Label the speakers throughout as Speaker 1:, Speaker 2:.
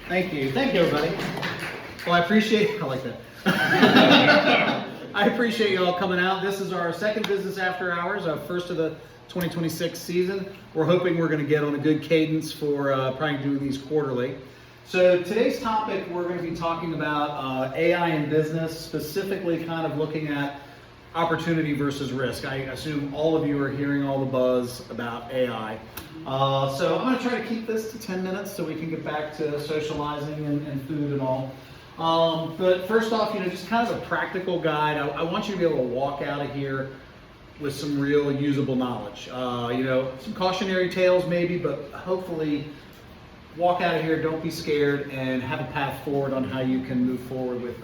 Speaker 1: Thank you, everybody. Well, I like that. I appreciate you all coming out. This is our second Business After Hours, our first of the 2026 season. We're hoping we're going to get on a good cadence for probably doing these quarterly. So today's topic, we're going to be talking about AI in business, specifically kind of looking at opportunity versus risk. I assume all of you are hearing all the buzz about AI. So I'm going to try to keep this to 10 minutes so we can get back to socializing and food and all. But first off, just kind of a practical guide. I want you to be able to walk out of here with some real usable knowledge. Some cautionary tales maybe, but hopefully walk out of here, don't be scared, and have a path forward on how you can move forward with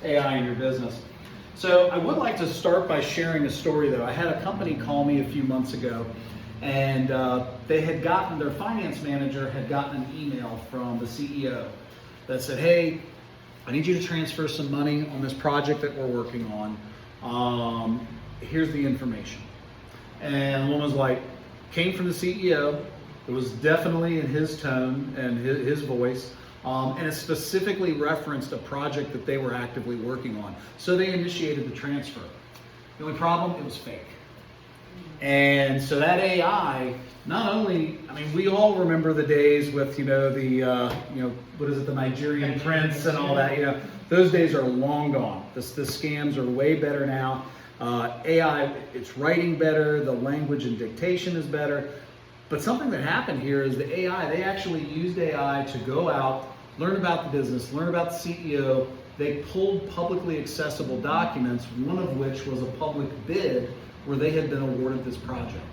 Speaker 1: AI in your business. So I would like to start by sharing a story though. I had a company call me a few months ago, and their finance manager had gotten an email from the CEO that said, hey, I need you to transfer some money on this project that we're working on. Here's the information. And the woman was like, came from the CEO. It was definitely in his tone and his voice. And it specifically referenced a project that they were actively working on. So they initiated the transfer. The only problem, it was fake. And so that AI, we all remember the days with, the Nigerian prince and all that, those days are long gone. The scams are way better now. AI, it's writing better, the language and dictation is better. But something that happened here is the AI, they actually used AI to go out, learn about the business, learn about the CEO. They pulled publicly accessible documents, one of which was a public bid where they had been awarded this project.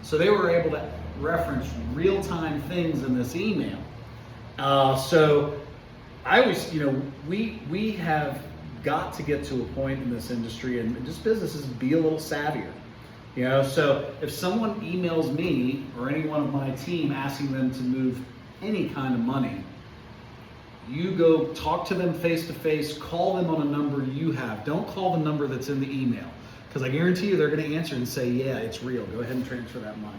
Speaker 1: So they were able to reference real-time things in this email. So I always, we have got to get to a point in this industry and just businesses be a little savvier. So if someone emails me or any one of my team asking them to move any kind of money, you go talk to them face to face, call them on a number you have. Don't call the number that's in the email, because I guarantee you they're going to answer and say, yeah, it's real. Go ahead and transfer that money.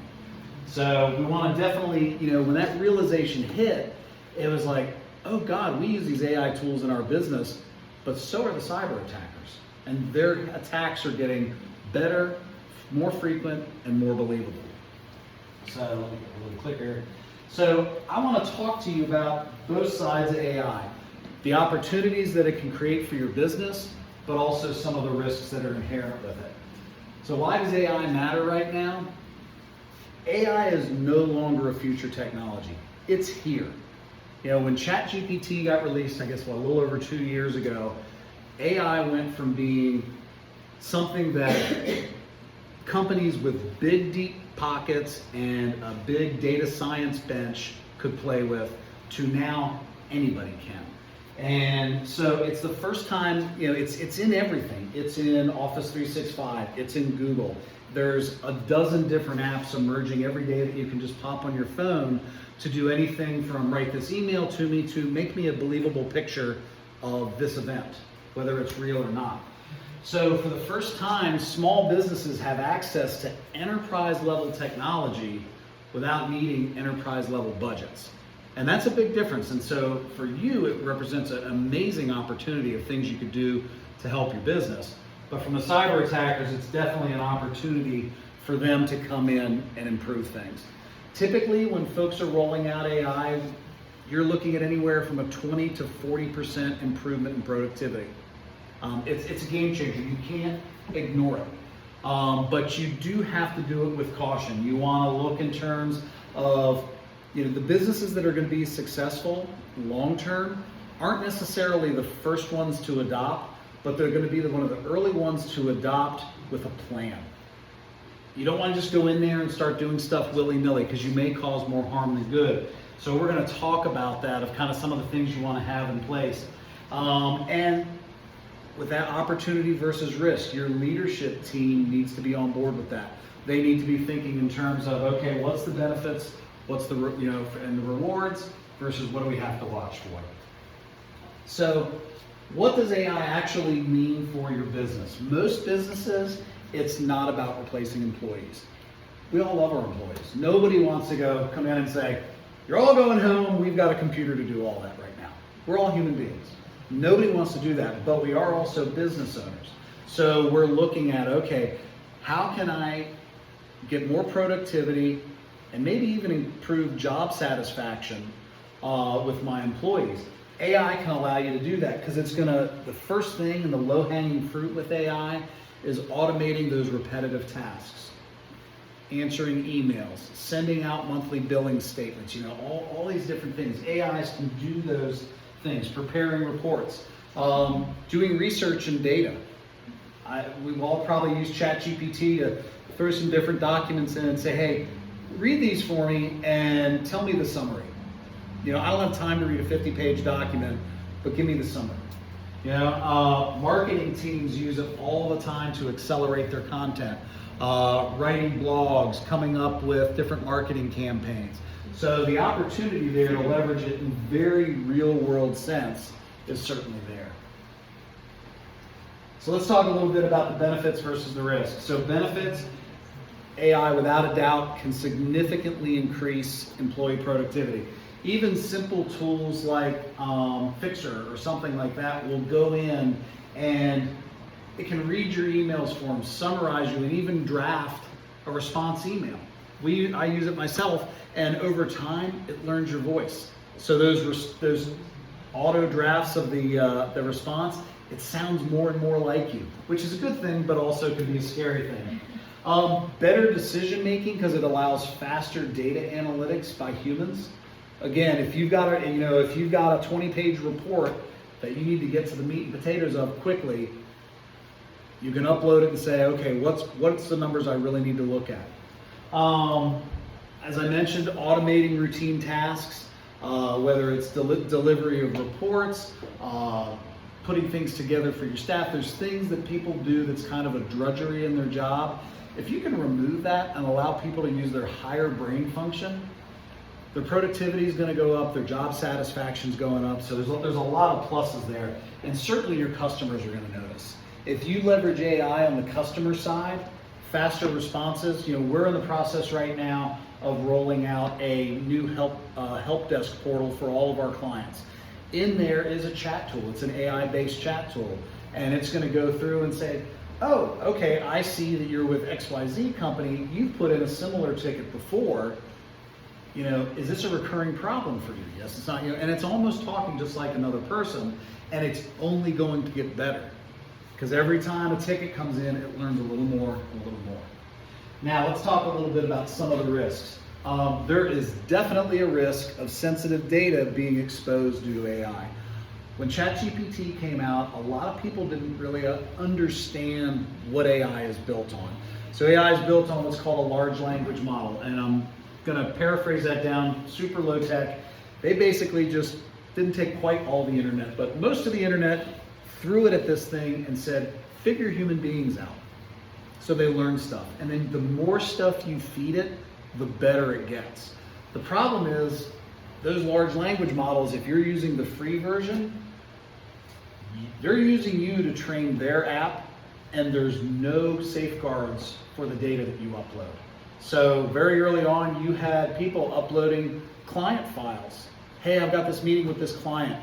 Speaker 1: So we want to definitely, when that realization hit, it was like, oh God, we use these AI tools in our business, but so are the cyber attackers. And their attacks are getting better, more frequent, and more believable. So let me get a little clicker. So I want to talk to you about both sides of AI, the opportunities that it can create for your business, but also some of the risks that are inherent with it. So why does AI matter right now? AI is no longer a future technology. It's here. When ChatGPT got released, I guess, a little over 2 years ago, AI went from being something that companies with big, deep pockets and a big data science bench could play with to now anybody can. And so it's the first time, it's in everything. It's in Office 365, it's in Google. There's a dozen different apps emerging every day that you can just pop on your phone to do anything from write this email to me to make me a believable picture of this event, whether it's real or not. So for the first time, small businesses have access to enterprise level technology without needing enterprise level budgets. And that's a big difference. And so for you, it represents an amazing opportunity of things you could do to help your business. But from the cyber attackers, it's definitely an opportunity for them to come in and improve things. Typically, when folks are rolling out AI, you're looking at anywhere from a 20 to 40% improvement in productivity. It's a game changer. You can't ignore it. But you do have to do it with caution. You want to look in terms of, the businesses that are going to be successful long term aren't necessarily the first ones to adopt, but they're going to be one of the early ones to adopt with a plan. You don't want to just go in there and start doing stuff willy-nilly, because you may cause more harm than good. So we're going to talk about that, of kind of some of the things you want to have in place. And with that opportunity versus risk, your leadership team needs to be on board with that. They need to be thinking in terms of, okay, what's the benefits, what's the, and the rewards versus what do we have to watch for. So what does AI actually mean for your business? Most businesses, it's not about replacing employees. We all love our employees. Nobody wants to come in and say, you're all going home, we've got a computer to do all that right We're all human beings. Nobody wants to do that, but we are also business owners. So we're looking at, okay, how can I get more productivity and maybe even improve job satisfaction with my employees? AI can allow you to do that because the first thing and the low-hanging fruit with AI is automating those repetitive tasks. Answering emails, sending out monthly billing statements, all these different things. AIs can do those things, preparing reports, doing research and data. We've all probably used ChatGPT to throw some different documents in and say, hey, read these for me and tell me the summary. I don't have time to read a 50-page document, but give me the summary. Marketing teams use it all the time to accelerate their content. Writing blogs, coming up with different marketing campaigns. So the opportunity there to leverage it in very real world sense is certainly there. So let's talk a little bit about the benefits versus the risks. So benefits, AI without a doubt can significantly increase employee productivity. Even simple tools like Fixer or something like that will go in and it can read your emails for them, summarize you, and even draft a response email. I use it myself, and over time, it learns your voice. So those auto drafts of the response, it sounds more and more like you, which is a good thing, but also could be a scary thing. Better decision making because it allows faster data analytics by humans. Again, if you've got a 20-page report that you need to get to the meat and potatoes of quickly, you can upload it and say, okay, what's the numbers I really need to look at? As I mentioned, automating routine tasks, whether it's delivery of reports, putting things together for your staff. There's things that people do that's kind of a drudgery in their job. If you can remove that and allow people to use their higher brain function, their productivity is going to go up, their job satisfaction is going up. So there's a lot of pluses there, and certainly your customers are going to notice. If you leverage AI on the customer side, faster responses. We're in the process right now of rolling out a new help desk portal for all of our clients. In there is a chat tool. It's an AI-based chat tool, and it's going to go through and say, oh, okay, I see that you're with XYZ company. You've put in a similar ticket before. Is this a recurring problem for you? Yes, it's not. And it's almost talking just like another person, and it's only going to get better. Because every time a ticket comes in, it learns a little more and a little more. Now, let's talk a little bit about some of the risks. There is definitely a risk of sensitive data being exposed due to AI. When ChatGPT came out, a lot of people didn't really understand what AI is built on. So AI is built on what's called a large language model, and I'm going to paraphrase that down, super low tech. They basically just didn't take quite all the internet, but most of the internet, threw it at this thing and said, figure human beings out. So they learn stuff. And then the more stuff you feed it, the better it gets. The problem is, those large language models, if you're using the free version, they're using you to train their app, and there's no safeguards for the data that you upload. So very early on, you had people uploading client files. Hey, I've got this meeting with this client.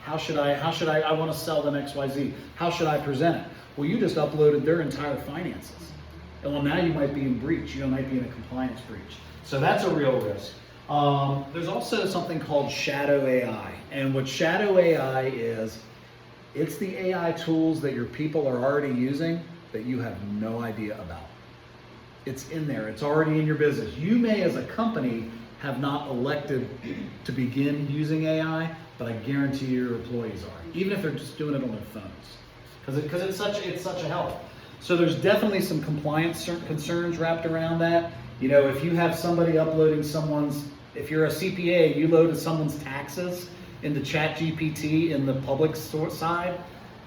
Speaker 1: I want to sell them XYZ. How should I present it? Well, you just uploaded their entire finances. And well, now you might be in breach. You might be in a compliance breach. So that's a real risk. There's also something called shadow AI. And what shadow AI is, it's the AI tools that your people are already using that you have no idea about. It's in there. It's already in your business. You may, as a company, have not elected to begin using AI, but I guarantee your employees are, even if they're just doing it on their phones, because it's such a help. So there's definitely some compliance concerns wrapped around that. If you have somebody uploading if you're a CPA, you loaded someone's taxes into ChatGPT in the public side,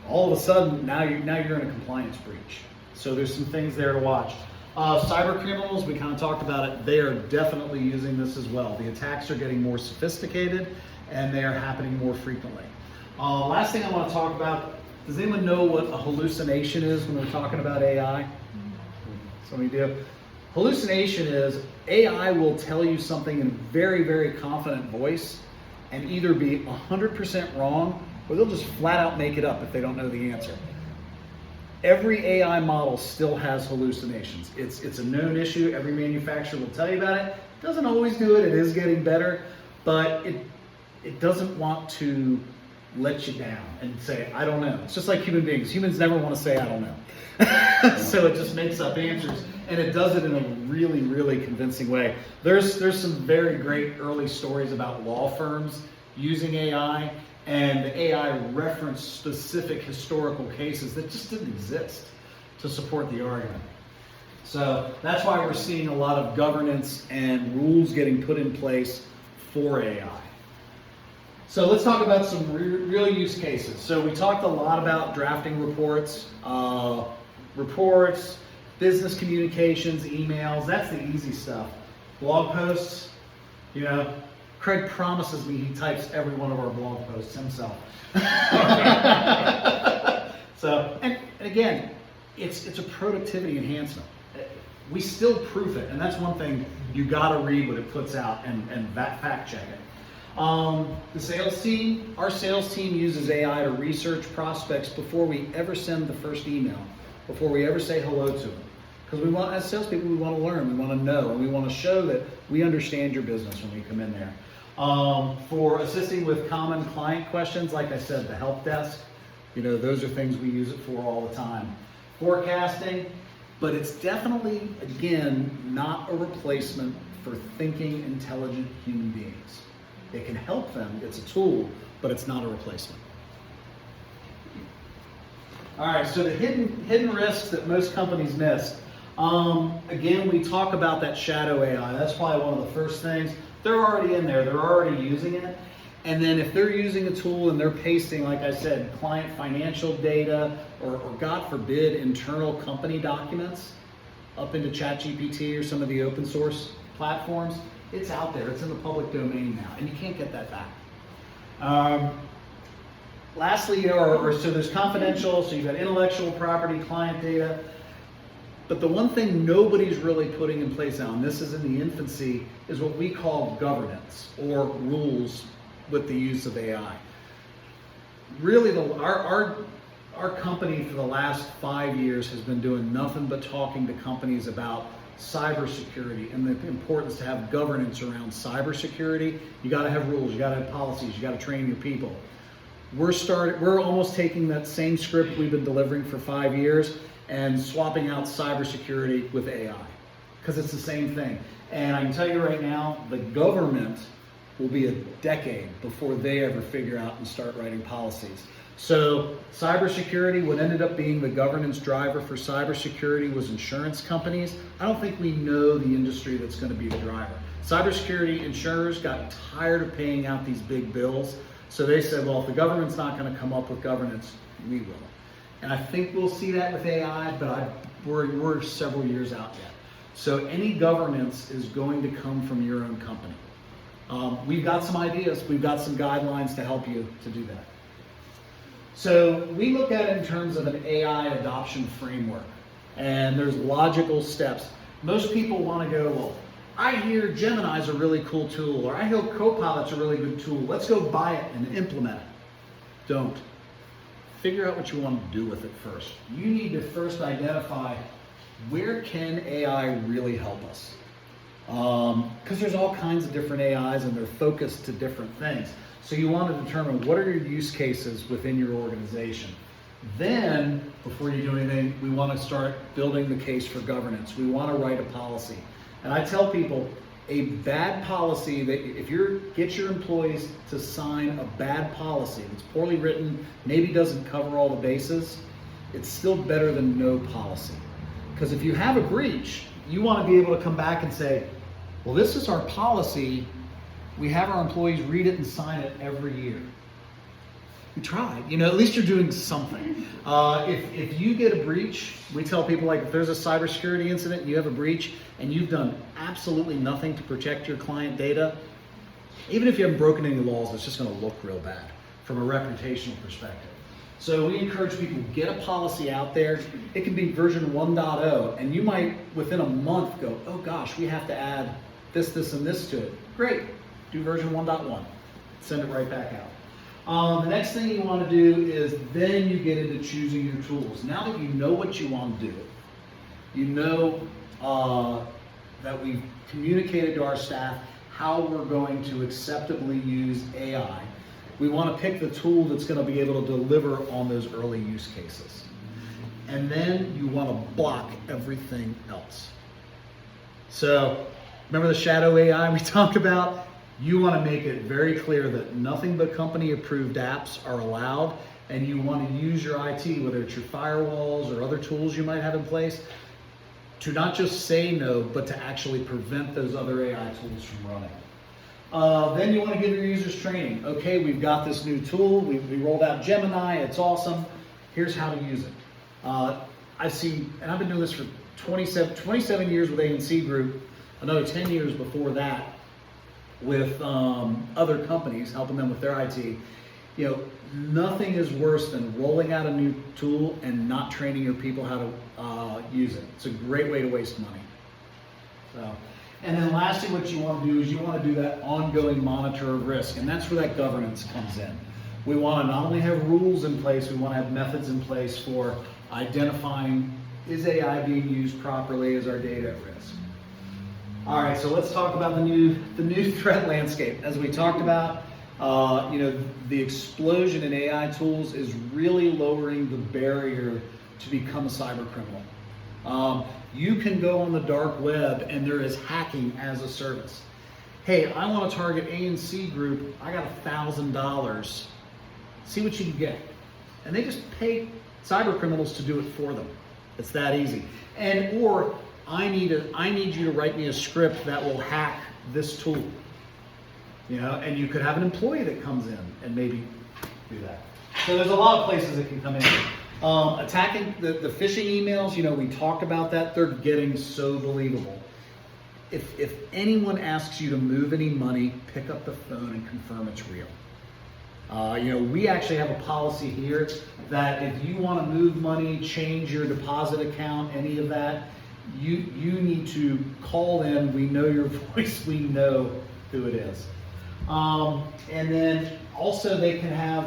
Speaker 1: all of a sudden now you're in a compliance breach. So there's some things there to watch. Cyber criminals, we kind of talked about it. They are definitely using this as well. The attacks are getting more sophisticated, and they are happening more frequently. Last thing I want to talk about, does anyone know what a hallucination is when we're talking about AI? Somebody do? Hallucination is AI will tell you something in a very, very confident voice, and either be 100% wrong, or they'll just flat out make it up if they don't know the answer. Every AI model still has hallucinations. It's a known issue. Every manufacturer will tell you about it. Doesn't always do it. It is getting better, but it doesn't want to let you down and say, I don't know. It's just like human beings. Humans never want to say, I don't know. So it just makes up answers, and it does it in a really, really convincing way. There's some very great early stories about law firms using AI, and the AI referenced specific historical cases that just didn't exist to support the argument. So that's why we're seeing a lot of governance and rules getting put in place for AI. So let's talk about some real use cases. So we talked a lot about drafting reports, business communications, emails. That's the easy stuff. Blog posts, Craig promises me he types every one of our blog posts himself. So, and again, it's a productivity enhancement. We still proof it, and that's one thing you got to read what it puts out and fact check it. The sales team, our sales team uses AI to research prospects before we ever send the first email, before we ever say hello to them. Because we want, as salespeople, we want to learn, we want to know, and we want to show that we understand your business when we come in there. For assisting with common client questions, like I said, the help desk, those are things we use it for all the time. Forecasting, but it's definitely, again, not a replacement for thinking, intelligent human beings. It can help them, it's a tool, but it's not a replacement. All right, so the hidden risks that most companies miss. Again, we talk about that shadow AI. That's probably one of the first things. They're already in there, they're already using it. And then if they're using a tool and they're pasting, like I said, client financial data, or God forbid, internal company documents up into ChatGPT or some of the open source platforms, it's out there, it's in the public domain now, and you can't get that back. Lastly, so there's confidential, so you've got intellectual property, client data, but the one thing nobody's really putting in place now, and this is in the infancy, is what we call governance or rules with the use of AI. Really, our company for the last 5 years has been doing nothing but talking to companies about cybersecurity and the importance to have governance around cybersecurity. You got to have rules, you got to have policies, you got to train your people. We're almost taking that same script we've been delivering for 5 years and swapping out cybersecurity with AI, because it's the same thing. And I can tell you right now, the government will be a decade before they ever figure out and start writing policies. So cybersecurity, what ended up being the governance driver for cybersecurity was insurance companies. I don't think we know the industry that's going to be the driver. Cybersecurity insurers got tired of paying out these big bills, so they said, well, if the government's not going to come up with governance, we will. And I think we'll see that with AI, but we're several years out yet. So any governance is going to come from your own company. We've got some ideas, we've got some guidelines to help you to do that. So we look at it in terms of an AI adoption framework, and there's logical steps. Most people want to go, well, I hear Gemini's a really cool tool, or I hear Copilot's a really good tool. Let's go buy it and implement it. Don't. Figure out what you want to do with it first. You need to first identify, where can AI really help us? Because there's all kinds of different AIs and they're focused to different things. So you want to determine what are your use cases within your organization. Then, before you do anything, we want to start building the case for governance. We want to write a policy. And I tell people, a bad policy, that if you get your employees to sign a bad policy that's poorly written, maybe doesn't cover all the bases, it's still better than no policy. Because if you have a breach, you want to be able to come back and say, well, this is our policy. We have our employees read it and sign it every year. We tried, at least you're doing something. If you get a breach, we tell people, like, if there's a cybersecurity incident and you have a breach and you've done absolutely nothing to protect your client data, even if you haven't broken any laws, it's just going to look real bad from a reputational perspective. So we encourage people to get a policy out there. It can be version 1.0, and you might, within a month, go, oh gosh, we have to add this, this, and this to it. Great, do version 1.1. send it right back out. The next thing you want to do is then you get into choosing your tools. Now that you know what you want to do, you know that we've communicated to our staff how we're going to acceptably use AI. We want to pick the tool that's going to be able to deliver on those early use cases. And then you want to block everything else. So remember the shadow AI we talked about? You want to make it very clear that nothing but company approved apps are allowed, and you want to use your IT, whether it's your firewalls or other tools you might have in place, to not just say no, but to actually prevent those other AI tools from running. Then you want to give your users training. Okay, we've got this new tool. We rolled out Gemini. It's awesome. Here's how to use it. I've seen, and I've been doing this for 27 years with ANC Group, another 10 years before that with other companies, helping them with their IT. You know, nothing is worse than rolling out a new tool and not training your people how to use it. It's a great way to waste money. So, and then lastly, what you want to do is you want to do that ongoing monitor of risk, and that's where that governance comes in. We want to not only have rules in place, we want to have methods in place for identifying, is AI being used properly, is our data at risk? All right, so let's talk about the new threat landscape. As we talked about, you know, the explosion in AI tools is really lowering the barrier to become a cyber criminal. You can go on the dark web and there is hacking as a service. Hey, I want to target ANC Group. I got $1,000. See what you can get. And they just pay cyber criminals to do it for them. It's that easy. And or I need you to write me a script that will hack this tool. You know, and you could have an employee that comes in and maybe do that. So there's a lot of places it can come in. Attacking the phishing emails, you know, we talked about that. They're getting so believable. If anyone asks you to move any money, pick up the phone and confirm it's real. You know, we actually have a policy here that if you want to move money, change your deposit account, any of that, you need to call in. We know your voice. We know who it is. And then also they can have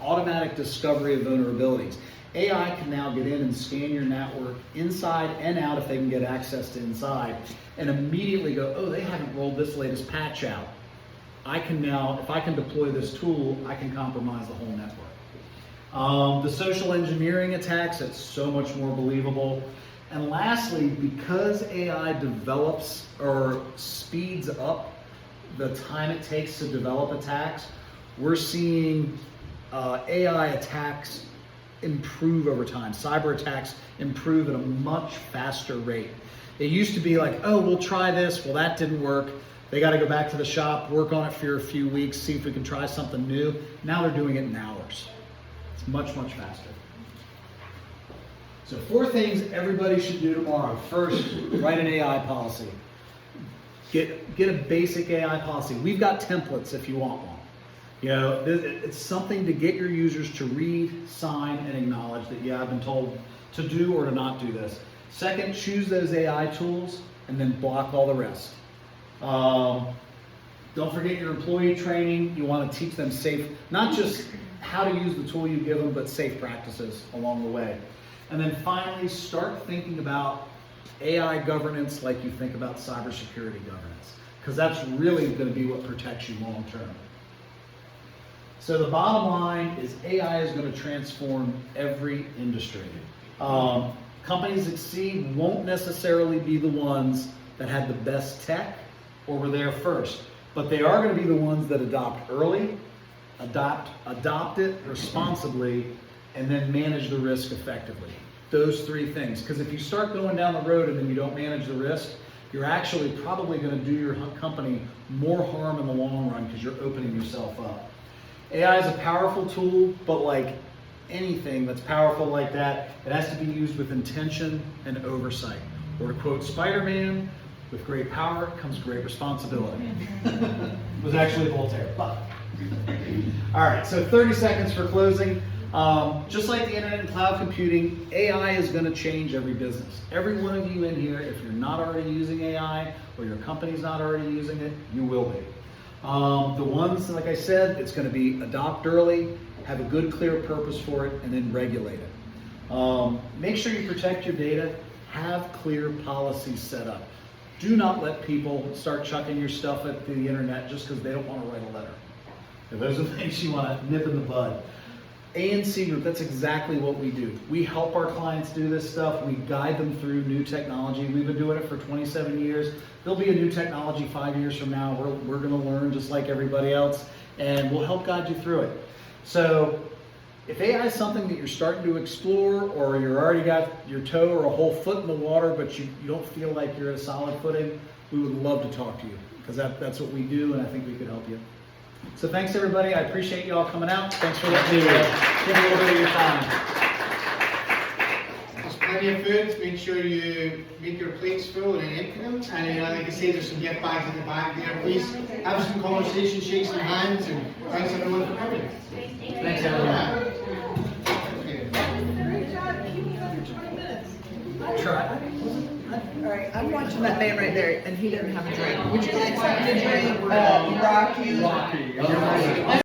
Speaker 1: automatic discovery of vulnerabilities. AI can now get in and scan your network inside and out if they can get access to inside, and immediately go, oh, they haven't rolled this latest patch out. I can now, if I can deploy this tool, I can compromise the whole network. The social engineering attacks, it's so much more believable. And lastly, because AI develops or speeds up the time it takes to develop attacks, we're seeing AI attacks improve over time. Cyber attacks improve at a much faster rate. It used to be like, oh, we'll try this. Well, that didn't work. They got to go back to the shop, work on it for a few weeks, see if we can try something new. Now they're doing it in hours. It's much, much faster. So 4 things everybody should do tomorrow. First, write an AI policy. Get a basic AI policy. We've got templates if you want one. You know, it's something to get your users to read, sign, and acknowledge that, yeah, I've been told to do or to not do this. Second, choose those AI tools and then block all the rest. Don't forget your employee training. You want to teach them safe, not just how to use the tool you give them, but safe practices along the way. And then finally, start thinking about AI governance like you think about cybersecurity governance, because that's really going to be what protects you long term. So the bottom line is AI is going to transform every industry. Companies that succeed won't necessarily be the ones that had the best tech or were there first, but they are going to be the ones that adopt early, adopt it responsibly, and then manage the risk effectively. Those 3 things. Because if you start going down the road and then you don't manage the risk, you're actually probably going to do your company more harm in the long run because you're opening yourself up. AI is a powerful tool, but like anything that's powerful like that, it has to be used with intention and oversight. Or to quote Spider-Man, with great power comes great responsibility. It was actually Voltaire, but. All right, so 30 seconds for closing. Just like the internet and cloud computing, AI is going to change every business. Every one of you in here, if you're not already using AI or your company's not already using it, you will be. The ones, like I said, it's going to be adopt early, have a good, clear purpose for it, and then regulate it. Make sure you protect your data, have clear policies set up. Do not let people start chucking your stuff at the internet just because they don't want to write a letter. And those are things you want to nip in the bud. A&C Group, that's exactly what we do. We help our clients do this stuff. We guide them through new technology. We've been doing it for 27 years. There'll be a new technology 5 years from now. We're going to learn just like everybody else, and we'll help guide you through it. So if AI is something that you're starting to explore, or you're already got your toe or a whole foot in the water, but you don't feel like you're at a solid footing, we would love to talk to you, because that's what we do, and I think we could help you. So thanks everybody. I appreciate you all coming out. Thanks for letting me give a little bit of your time.
Speaker 2: There's plenty of food. Make sure you make your plates full and empty them. And like I say, there's some gift bags in the back there. Please have some conversation, shake some hands, and thanks everyone for coming.
Speaker 1: Thanks everyone. Try.
Speaker 3: All right, I'm watching that man right there, and he doesn't have a drink. Would you like something to drink? Rocky?
Speaker 1: Rocky.